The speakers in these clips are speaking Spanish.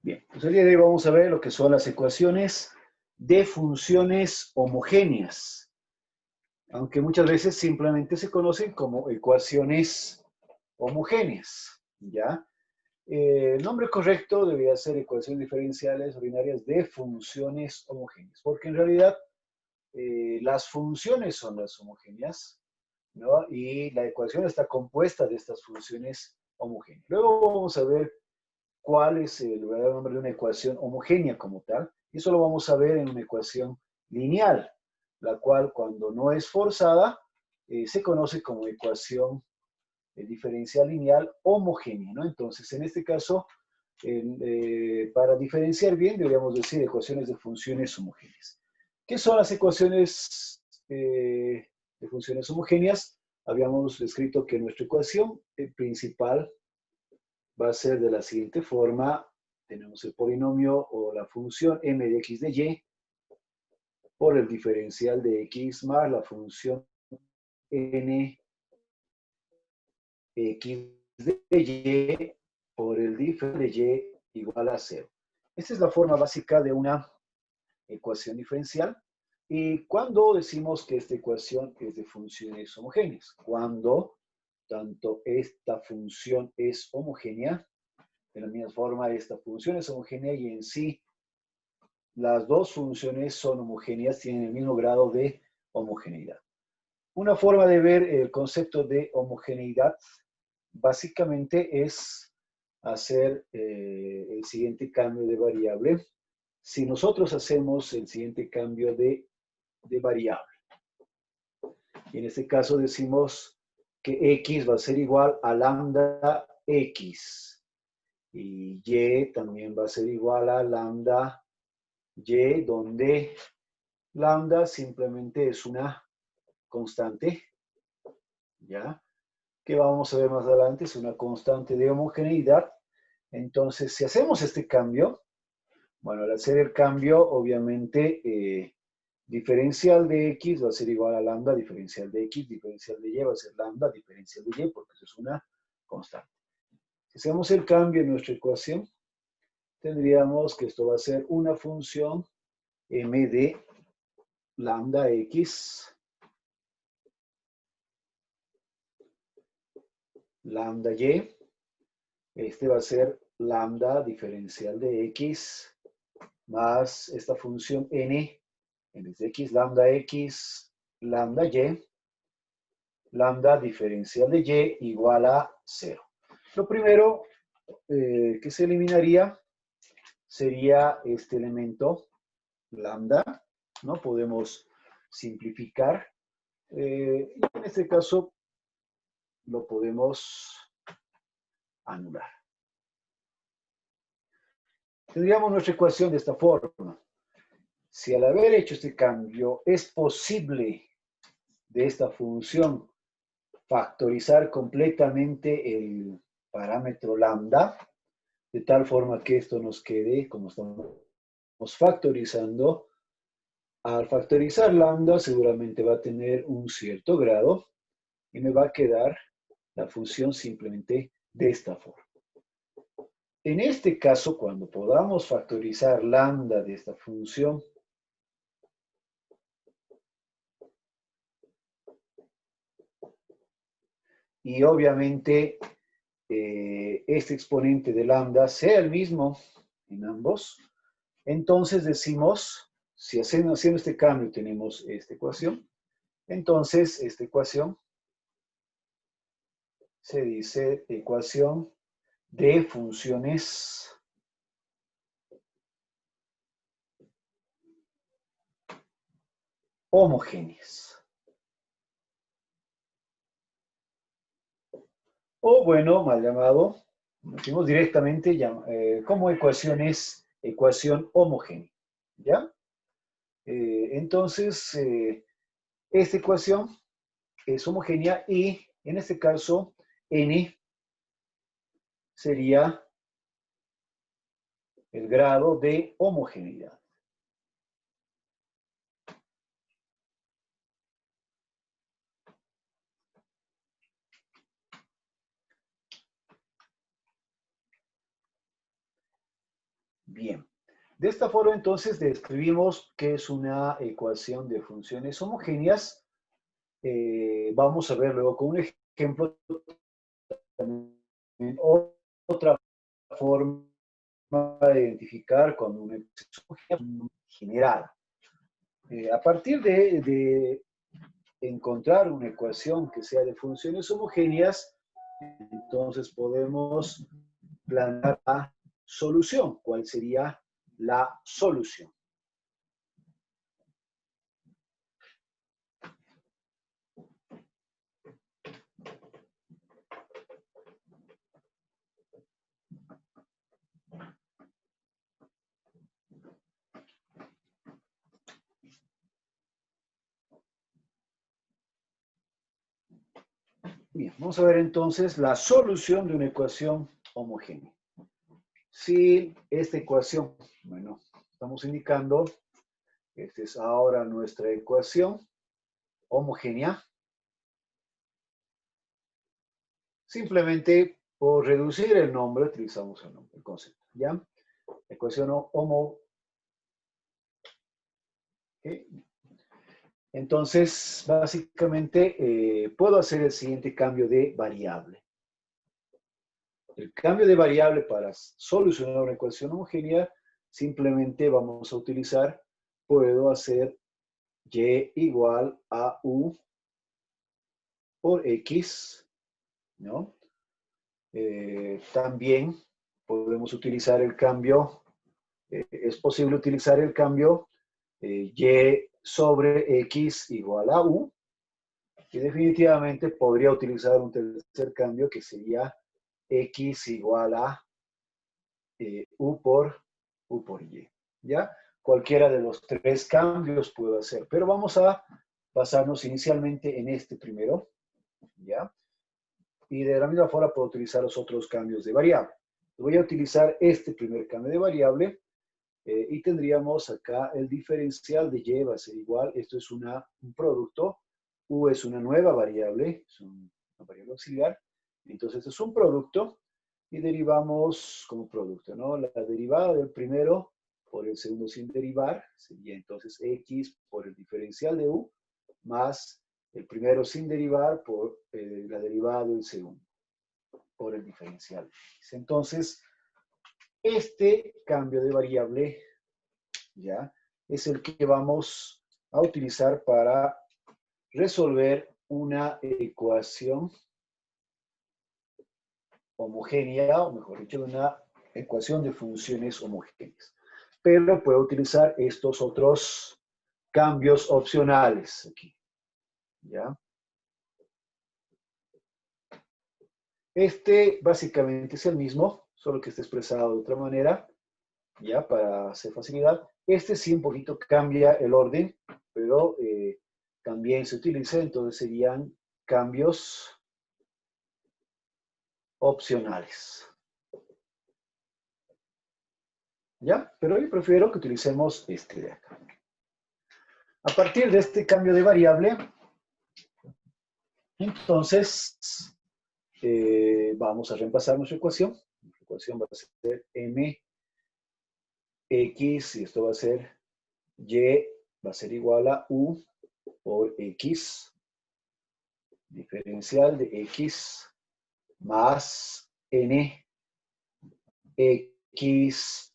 Bien, pues el día de hoy vamos a ver lo que son las ecuaciones de funciones homogéneas, aunque muchas veces simplemente se conocen como ecuaciones homogéneas, ¿ya? El nombre correcto debería ser ecuaciones diferenciales ordinarias de funciones homogéneas, porque en realidad las funciones son las homogéneas, ¿no? Y la ecuación está compuesta de estas funciones homogéneas. Luego vamos a ver cuál es el verdadero nombre de una ecuación homogénea como tal. Y eso lo vamos a ver en una ecuación lineal, la cual cuando no es forzada se conoce como ecuación diferencial lineal homogénea, ¿no? Entonces, en este caso, para diferenciar bien, deberíamos decir ecuaciones de funciones homogéneas. ¿Qué son las ecuaciones de funciones homogéneas? Habíamos descrito que nuestra ecuación principal va a ser de la siguiente forma. Tenemos el polinomio o la función m de x de y por el diferencial de x más la función n x de y por el diferencial de y igual a 0. Esta es la forma básica de una ecuación diferencial. ¿Y cuándo decimos que esta ecuación es de funciones homogéneas? Cuando tanto esta función es homogénea, de la misma forma esta función es homogénea y en sí las dos funciones son homogéneas, tienen el mismo grado de homogeneidad. Una forma de ver el concepto de homogeneidad básicamente es hacer el siguiente cambio de variable. Si nosotros hacemos el siguiente cambio de variable, y en este caso decimos que x va a ser igual a lambda x, y y también va a ser igual a lambda y, donde lambda simplemente es una constante, ¿ya? Que vamos a ver más adelante, es una constante de homogeneidad. Entonces, si hacemos este cambio, bueno, al hacer el cambio, obviamente, diferencial de x va a ser igual a lambda, diferencial de x, diferencial de y va a ser lambda, diferencial de y, porque eso es una constante. Si hacemos el cambio en nuestra ecuación, tendríamos que esto va a ser una función m de lambda x, lambda y, este va a ser lambda diferencial de x más esta función n, en vez de x, lambda y, lambda diferencial de y igual a 0. Lo primero que se eliminaría sería este elemento lambda, ¿no? Podemos simplificar. Y en este caso lo podemos anular. Tendríamos nuestra ecuación de esta forma. Si al haber hecho este cambio es posible de esta función factorizar completamente el parámetro lambda, de tal forma que esto nos quede, como estamos factorizando, al factorizar lambda seguramente va a tener un cierto grado y me va a quedar la función simplemente de esta forma. En este caso, cuando podamos factorizar lambda de esta función, y obviamente este exponente de lambda sea el mismo en ambos, entonces decimos, si haciendo este cambio tenemos esta ecuación, entonces esta ecuación se dice ecuación de funciones homogéneas. O bueno, mal llamado, decimos directamente como ecuación homogénea. ¿Ya? Entonces, esta ecuación es homogénea y en este caso n sería el grado de homogeneidad. Bien. De esta forma, entonces, describimos qué es una ecuación de funciones homogéneas. Vamos a ver luego con un ejemplo también otra forma de identificar cuando una ecuación generada. A partir de encontrar una ecuación que sea de funciones homogéneas, entonces podemos plantear la solución. ¿Cuál sería la solución? Bien, vamos a ver entonces la solución de una ecuación homogénea. Si esta ecuación, bueno, estamos indicando, esta es ahora nuestra ecuación homogénea. Simplemente por reducir el nombre, utilizamos el nombre, el concepto, ¿ya? Ecuación homo. ¿Okay? Entonces, básicamente, puedo hacer el siguiente cambio de variable. El cambio de variable para solucionar una ecuación homogénea, simplemente vamos a utilizar, puedo hacer y igual a u por x, ¿no? También podemos utilizar el cambio, es posible utilizar el cambio y sobre x igual a u, y definitivamente podría utilizar un tercer cambio que sería x igual a u por y, ¿ya? Cualquiera de los tres cambios puedo hacer, pero vamos a basarnos inicialmente en este primero, ¿ya? Y de la misma forma puedo utilizar los otros cambios de variable. Voy a utilizar este primer cambio de variable y tendríamos acá el diferencial de y va a ser igual, esto es un producto, u es una nueva variable, es una variable auxiliar, entonces esto es un producto y derivamos como producto, ¿no? La derivada del primero por el segundo sin derivar sería entonces x por el diferencial de u más el primero sin derivar por la derivada del segundo por el diferencial. Entonces, este cambio de variable, ¿ya? Es el que vamos a utilizar para resolver una ecuación homogénea, o mejor dicho, una ecuación de funciones homogéneas. Pero puedo utilizar estos otros cambios opcionales aquí, ¿ya? Este básicamente es el mismo, solo que está expresado de otra manera, ¿ya? Para hacer facilidad. Este sí un poquito cambia el orden, pero también se utiliza, entonces serían cambios opcionales. ¿Ya? Pero yo prefiero que utilicemos este de acá. A partir de este cambio de variable, entonces vamos a reemplazar nuestra ecuación. La ecuación va a ser mx, y esto va a ser y, va a ser igual a u por x, diferencial de x, más n, x,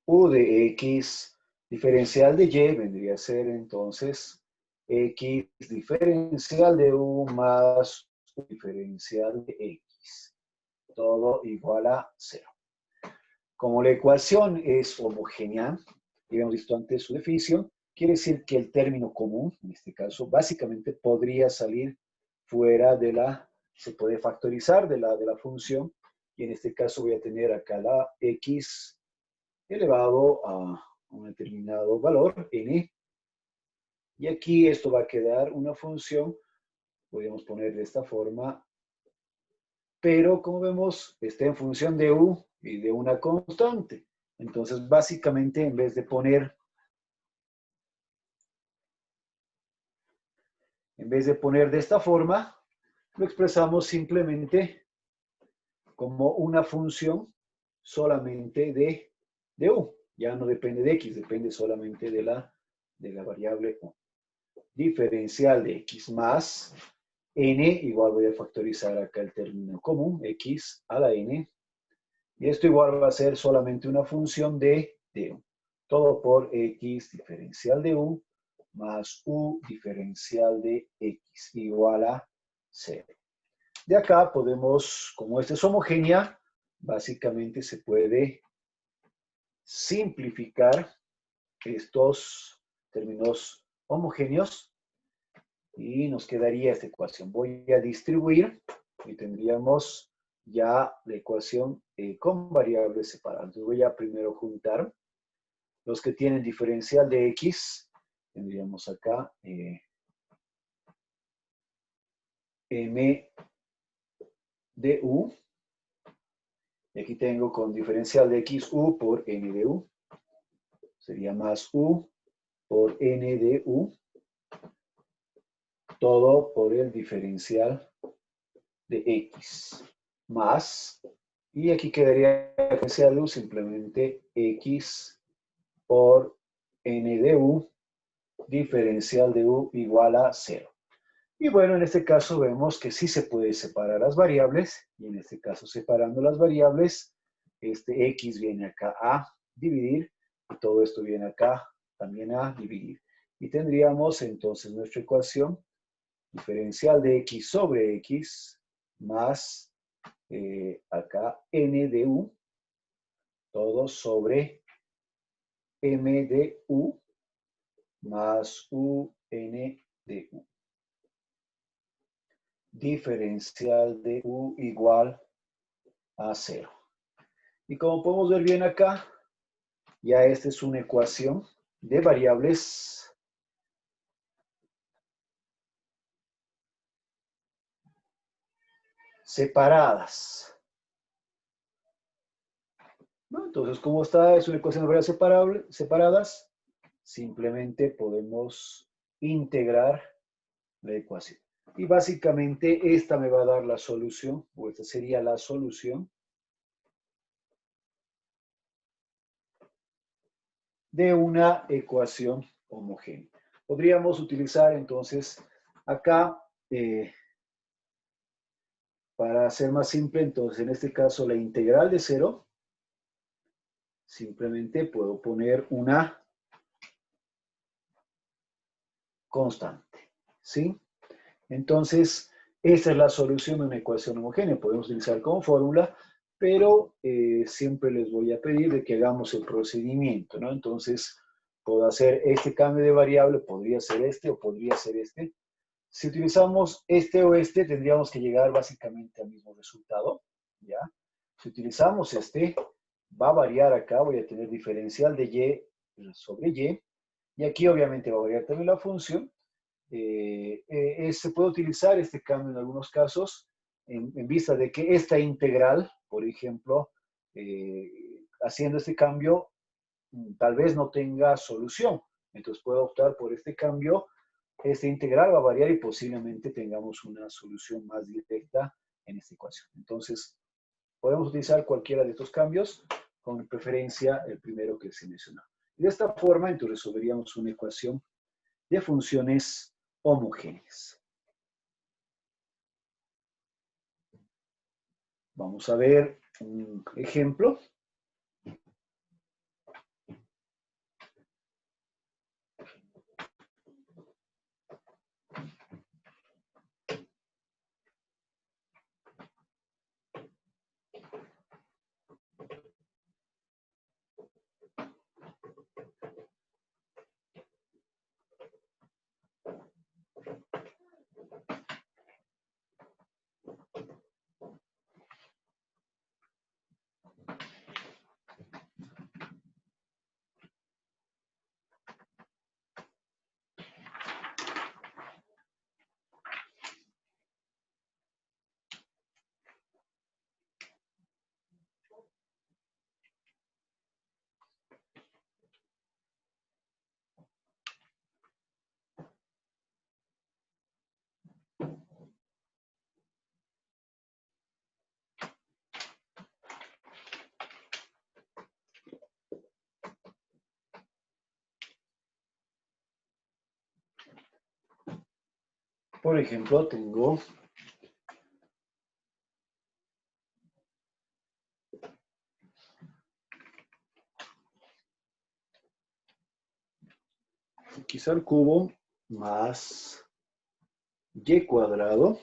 u de x, diferencial de y, vendría a ser entonces x diferencial de u más u diferencial de x. Todo igual a 0. Como la ecuación es homogénea, y habíamos visto antes su definición, quiere decir que el término común, en este caso, básicamente podría salir fuera de la, se puede factorizar de la función, y en este caso voy a tener acá la x elevado a un determinado valor, n, y aquí esto va a quedar una función, podríamos poner de esta forma, pero como vemos, está en función de u y de una constante. Entonces, básicamente, en vez de poner de esta forma, lo expresamos simplemente como una función solamente de de u. Ya no depende de x, depende solamente de la variable u. Diferencial de x más n, igual voy a factorizar acá el término común, x a la n. Y esto igual va a ser solamente una función de u. Todo por x diferencial de u más u diferencial de x igual a 0. De acá podemos, como esta es homogénea, básicamente se puede simplificar estos términos homogéneos y nos quedaría esta ecuación. Voy a distribuir y tendríamos ya la ecuación con variables separadas. Voy a primero juntar los que tienen diferencial de x. Tendríamos acá m de u. Y aquí tengo con diferencial de x u por n de u. Sería más u por n de u. Todo por el diferencial de x. Más, y aquí quedaría diferencial de u simplemente x por n de u, diferencial de u igual a 0. Y bueno, en este caso vemos que sí se puede separar las variables, y en este caso separando las variables, este x viene acá a dividir, y todo esto viene acá también a dividir. Y tendríamos entonces nuestra ecuación, diferencial de x sobre x, más acá n de u, todo sobre m de u, más u n de u. Diferencial de u igual a 0. Y como podemos ver bien acá, ya esta es una ecuación de variables separadas. ¿No? Entonces, como está, es una ecuación de variables separadas, simplemente podemos integrar la ecuación. Y básicamente esta me va a dar la solución, o esta sería la solución de una ecuación homogénea. Podríamos utilizar entonces acá, para hacer más simple, entonces en este caso la integral de 0, simplemente puedo poner una constante, ¿sí? Entonces, esta es la solución de una ecuación homogénea. Podemos utilizar como fórmula, pero siempre les voy a pedir de que hagamos el procedimiento, ¿no? Entonces, puedo hacer este cambio de variable, podría ser este o podría ser este. Si utilizamos este o este, tendríamos que llegar básicamente al mismo resultado, ¿ya? Si utilizamos este, va a variar acá, voy a tener diferencial de y sobre y aquí obviamente va a variar también la función. Se puede utilizar este cambio en algunos casos en vista de que esta integral, por ejemplo, haciendo este cambio, tal vez no tenga solución. Entonces puedo optar por este cambio. Esta integral va a variar y posiblemente tengamos una solución más directa en esta ecuación. Entonces, podemos utilizar cualquiera de estos cambios, con preferencia el primero que se mencionó. Y de esta forma, entonces, resolveríamos una ecuación de funciones homogéneas. Vamos a ver un ejemplo. Por ejemplo, tengo x al cubo más y cuadrado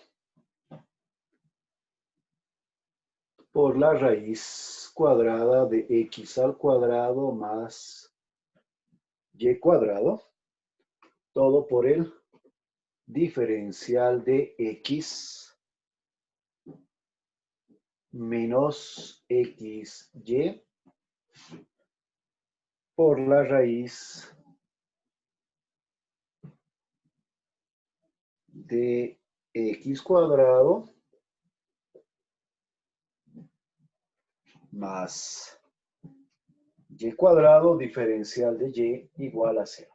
por la raíz cuadrada de x al cuadrado más y cuadrado, todo por el diferencial de x menos xy por la raíz de x cuadrado más y cuadrado diferencial de y igual a 0.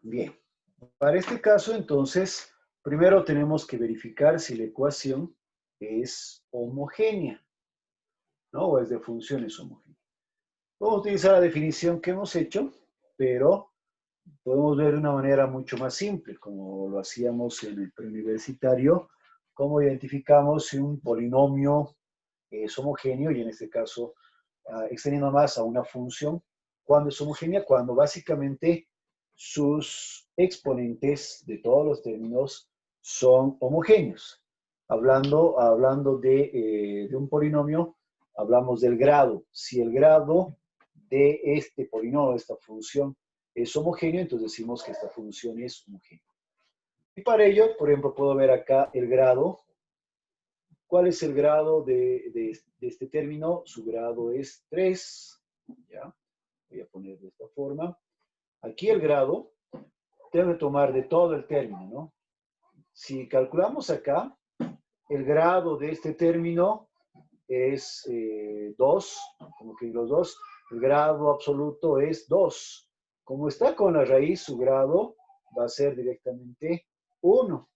Bien, para este caso entonces, primero tenemos que verificar si la ecuación es homogénea, ¿no? O es de funciones homogéneas. Vamos a utilizar la definición que hemos hecho, pero podemos ver de una manera mucho más simple, como lo hacíamos en el preuniversitario, cómo identificamos si un polinomio es homogéneo, y en este caso, extendiendo más a una función, cuando es homogénea, cuando básicamente sus exponentes de todos los términos son homogéneos. Hablando de un polinomio, hablamos del grado. Si el grado de este polinomio, de esta función, es homogéneo, entonces decimos que esta función es homogénea. Y para ello, por ejemplo, puedo ver acá el grado. ¿Cuál es el grado de este término? Su grado es 3. ¿Ya? Voy a poner de esta forma. Aquí el grado tengo que tomar de todo el término, ¿no? Si calculamos acá, el grado de este término es 2, como que los dos, el grado absoluto es 2. Como está con la raíz, su grado va a ser directamente 1.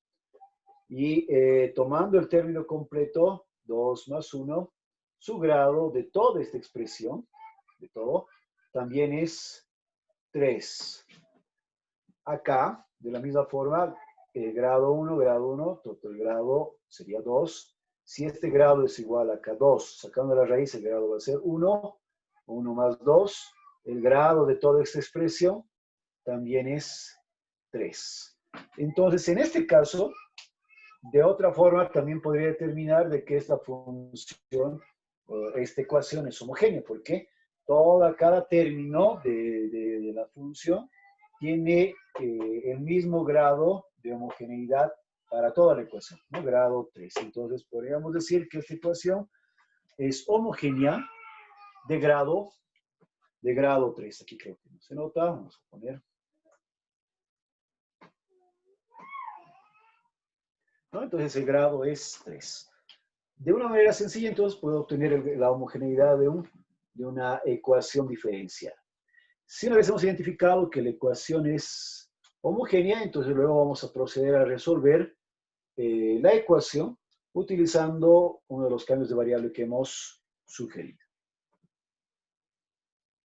Y tomando el término completo, 2 más 1, su grado de toda esta expresión, de todo, también es 3. Acá, de la misma forma, grado 1, todo el grado sería 2. Si este grado es igual a acá 2, sacando la raíz, el grado va a ser 1, 1 más 2. El grado de toda esta expresión también es 3. Entonces, en este caso, de otra forma, también podría determinar de que esta función, esta ecuación es homogénea, porque cada término de la función tiene el mismo grado de homogeneidad para toda la ecuación, ¿no? Grado 3. Entonces, podríamos decir que esta ecuación es homogénea de grado 3. Aquí creo que no se nota, vamos a poner. ¿No? Entonces, el grado es 3. De una manera sencilla, entonces, puedo obtener la homogeneidad de una ecuación diferencial. Si una vez hemos identificado que la ecuación es homogénea, entonces luego vamos a proceder a resolver la ecuación utilizando uno de los cambios de variable que hemos sugerido.